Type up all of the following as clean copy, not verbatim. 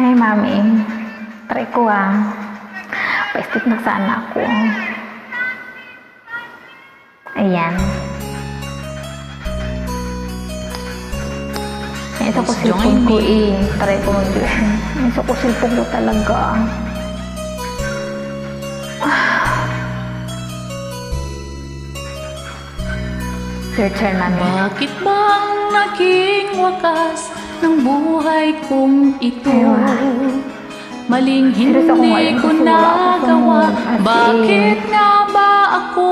Ay, mami. Try ko Pa-step na sana ako. Ayan. Ito ko cellphone ko Try ko mag-yun. Ito ko cellphone ko talaga. Your turn, mami. Bakit bang naging wakas ng buhay kong ito? Maling hindi ko nagawa. Bakit nga ba ako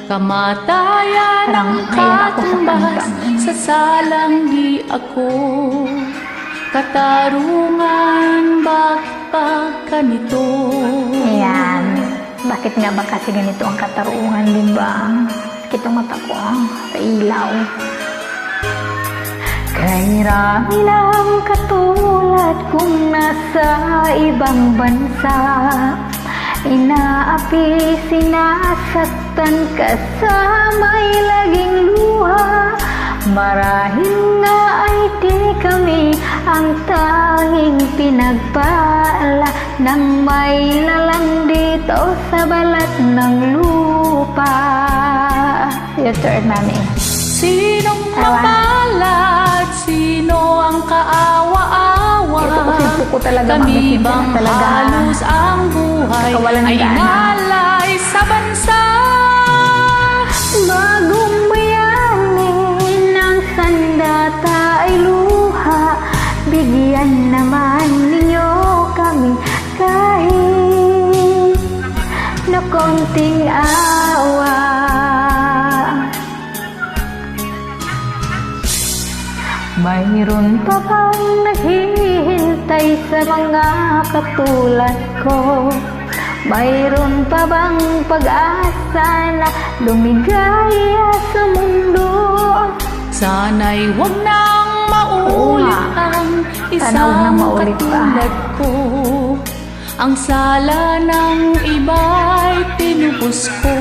kamatayan ng katumbas sa salang di ako? Katarungan, bakit pa ganito? Ayan. Bakit nga ba kasi ganito ang katarungan, diba? Kitong mata ko sa ilaw. Kay rami lang katulad kung nasa ibang bansa, inaapi, sinasaktan kasama'y laging luha. Marahil nga ay di kami ang tanging pinagpala ng may lalang dito sa balat ng lupa. Your turn, mami. Sinong mapalad? Sino ang kaawa-awa? Kami bang halos ang buhay ay inalay sa bansa? Bagong bayanin ng sandata ay luha. Bigyan naman ninyo kami kahit na konting awa. Mayroon pa bang naghihintay sa mga katulad ko? Mayroon pa bang pag-asa na lumigaya sa mundo? Sana'y huwag nang maulit ang isang katulad ko. Ang sala ng iba'y tinubos ko.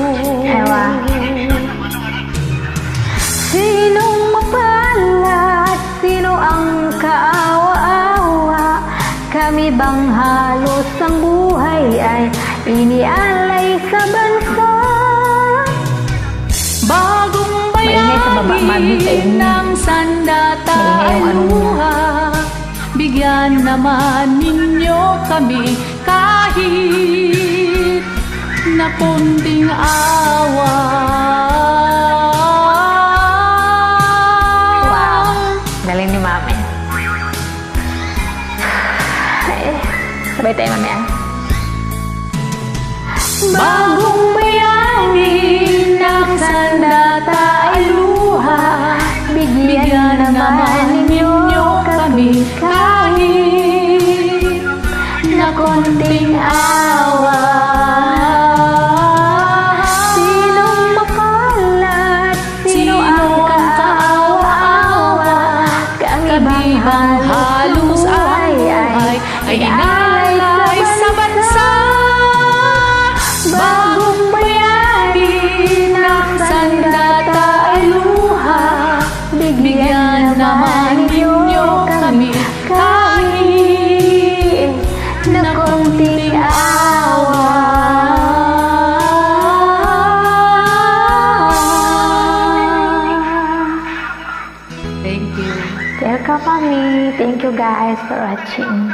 Sinong mapalad? Sino ang kaawa-awa? Kami bang halos ang buhay ay inialay sa bansa? Bagong bayani ng sandata ay luha. Bigyan naman ninyo kami kahit na konting awa. Galing ni mami. Sabay tayo, mami. Bagong bayani ng sandata ay luha. Bigyan naman ninyo kami kahit na konting awa. Sinong mapalad? Sino ang kaawa-awa? Kami bang halos ang buhay ay inalay sa bansa? Bagong bayani ng sandata ay luha. Bigyan naman ninyo kami kahit na konting awa. Thank you. Welcome, mami. Thank you guys for watching.